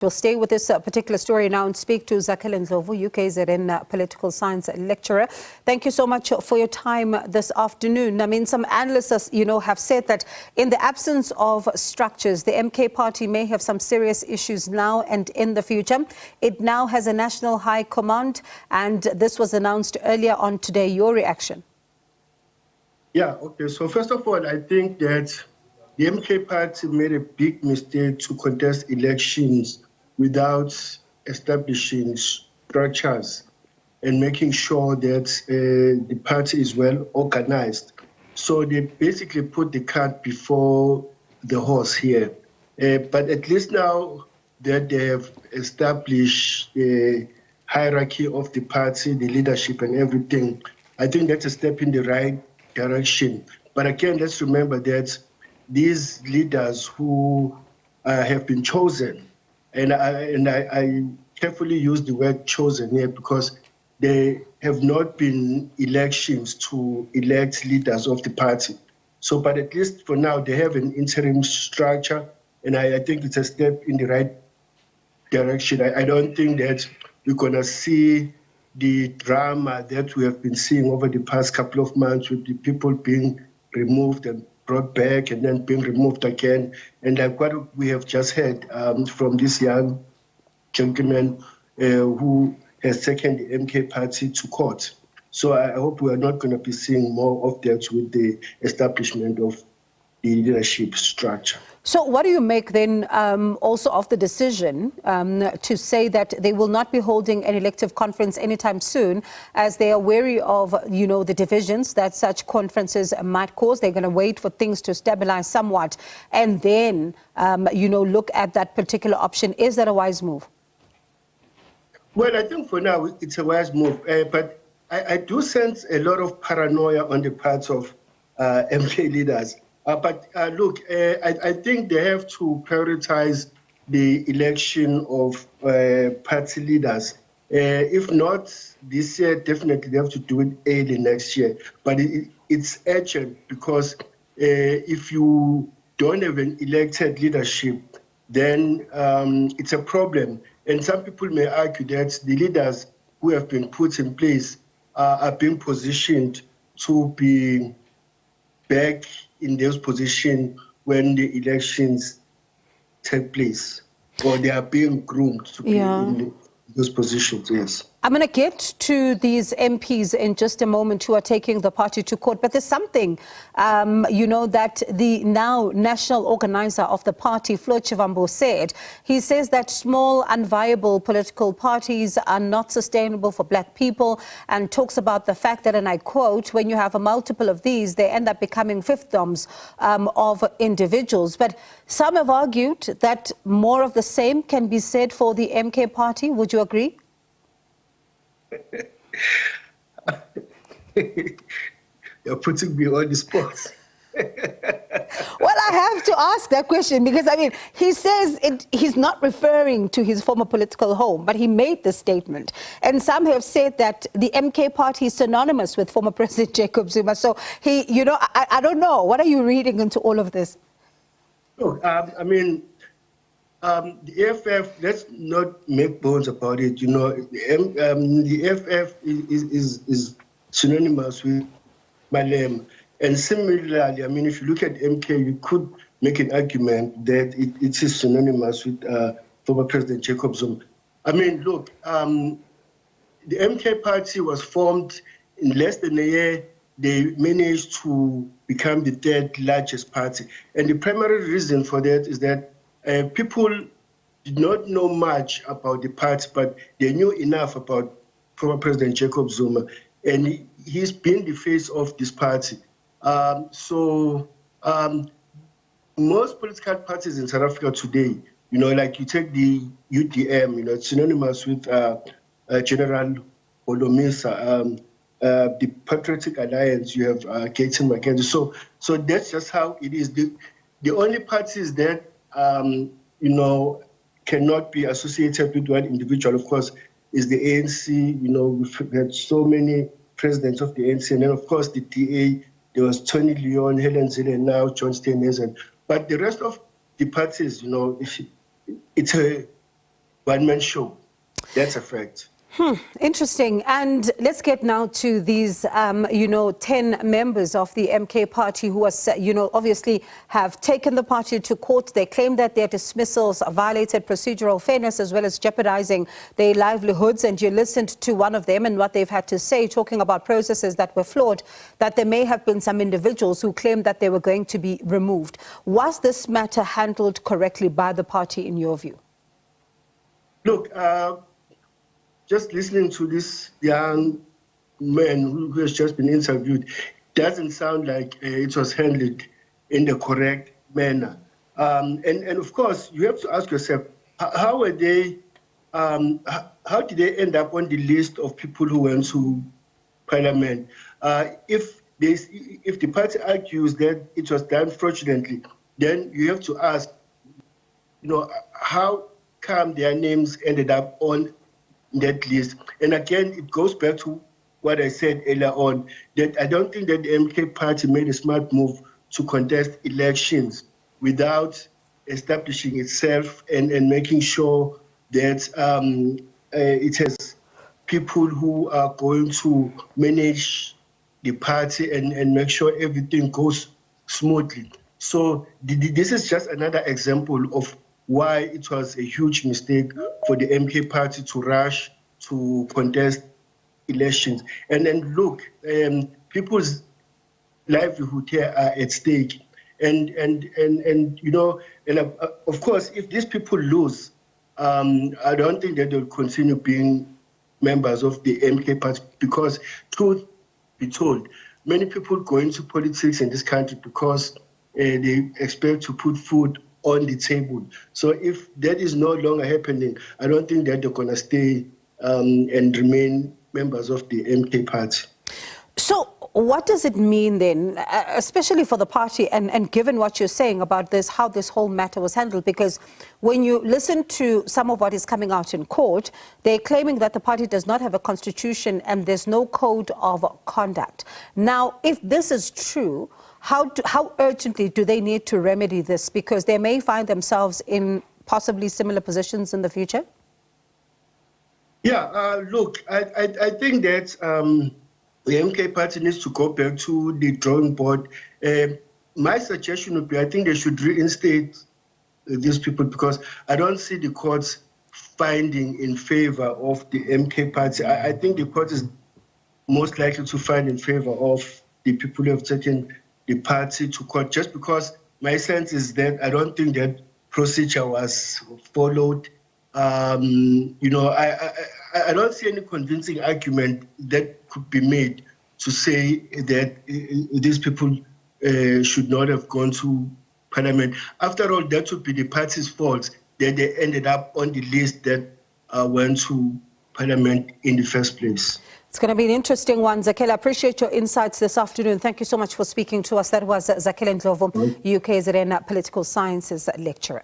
We'll stay with this particular story now and speak to Zakhele Ndlovu, UKZN political science lecturer. Thank you so much for your time this afternoon. I mean, some analysts, have said that in the absence of structures, the MK party may have some serious issues now and in the future. It now has a national high command, and this was announced earlier on today. Your reaction? Yeah, okay. So first of all, I think that the MK party made a big mistake to contest elections without establishing structures and making sure that the party is well organized. So they basically put the cart before the horse here. But at least now that they have established the hierarchy of the party, the leadership and everything, I think that's a step in the right direction. But again, let's remember that these leaders who have been chosen, and I carefully use the word chosen here because there have not been elections to elect leaders of the party. So, but at least for now, they have an interim structure, and I think it's a step in the right direction. I don't think that we're going to see the drama that we have been seeing over the past couple of months with the people being removed and brought back and then being removed again. And like what we have just heard from this young gentleman who has taken the MK party to court. So I hope we are not going to be seeing more of that with the establishment of the leadership structure. So what do you make then also of the decision to say that they will not be holding an elective conference anytime soon, as they are wary of, the divisions that such conferences might cause? They're going to wait for things to stabilize somewhat and then, look at that particular option. Is that a wise move? Well, I think for now it's a wise move, but I do sense a lot of paranoia on the part of MK leaders. But look, I think they have to prioritize the election of party leaders. If not this year, definitely they have to do it early next year. But it's urgent because if you don't have an elected leadership, then it's a problem. And some people may argue that the leaders who have been put in place are being positioned to be back in those positions when the elections take place, or they are being groomed to be in those positions, yes. I'm going to get to these MPs in just a moment who are taking the party to court. But there's something, that the now national organizer of the party, Flo Chivambo, said. He says that small, unviable political parties are not sustainable for black people, and talks about the fact that, and I quote, when you have a multiple of these, they end up becoming fiefdoms of individuals. But some have argued that more of the same can be said for the MK party. Would you agree? You're putting me on the spot. Well, I have to ask that question because, he says he's not referring to his former political home, but he made this statement. And some have said that the MK party is synonymous with former President Jacob Zuma. So he, I don't know. What are you reading into all of this? Look, the FF, let's not make bones about it. The FF is synonymous with Malem. And similarly, if you look at MK, you could make an argument that it is synonymous with former President Jacob Zuma. Look, the MK party was formed in less than a year. They managed to become the third largest party. And the primary reason for that is that people did not know much about the party, but they knew enough about former President Jacob Zuma, and he's been the face of this party. Most political parties in South Africa today, like you take the UDM, it's synonymous with General Holomisa, the Patriotic Alliance, you have Gates and McKenzie. So that's just how it is. The only parties that cannot be associated with one individual, of course, is the ANC. We've had so many presidents of the ANC, and then of course the DA. There was Tony Leon, Helen Zille, and now John Steenhuisen. But the rest of the parties, it's a one-man show. That's a fact. Interesting. And let's get now to these, 10 members of the MK party who are, obviously have taken the party to court. They claim that their dismissals violated procedural fairness as well as jeopardizing their livelihoods. And you listened to one of them and what they've had to say, talking about processes that were flawed, that there may have been some individuals who claimed that they were going to be removed. Was this matter handled correctly by the party in your view? Look, just listening to this young man who has just been interviewed doesn't sound like it was handled in the correct manner. And of course, you have to ask yourself, how did they end up on the list of people who went to Parliament? If the party argues that it was done fraudulently, then you have to ask, how come their names ended up on that list? And again, it goes back to what I said earlier on, that I don't think that the MK party made a smart move to contest elections without establishing itself and making sure that it has people who are going to manage the party and make sure everything goes smoothly. So this is just another example of why it was a huge mistake for the MK party to rush to contest elections. And then look, people's livelihood here are at stake. And of course, if these people lose, I don't think that they'll continue being members of the MK party, because truth be told, many people go into politics in this country because they expect to put food on the table. So if that is no longer happening, I don't think that they're going to stay and remain members of the MK party. So what does it mean then, especially for the party, and given what you're saying about this, how this whole matter was handled? Because when you listen to some of what is coming out in court, they're claiming that the party does not have a constitution and there's no code of conduct. Now, if this is true, how urgently do they need to remedy this? Because they may find themselves in possibly similar positions in the future? Yeah, look, I think that the MK party needs to go back to the drawing board. My suggestion would be, I think they should reinstate these people, because I don't see the courts finding in favor of the MK party. I think the court is most likely to find in favor of the people who have taken the party to court, just because my sense is that I don't think that procedure was followed. I don't see any convincing argument that could be made to say that these people should not have gone to Parliament. After all, that would be the party's fault that they ended up on the list that went to Parliament in the first place. It's going to be an interesting one. Zakhele, I appreciate your insights this afternoon. Thank you so much for speaking to us. That was Zakhele Ndlovu, UKZN political sciences lecturer.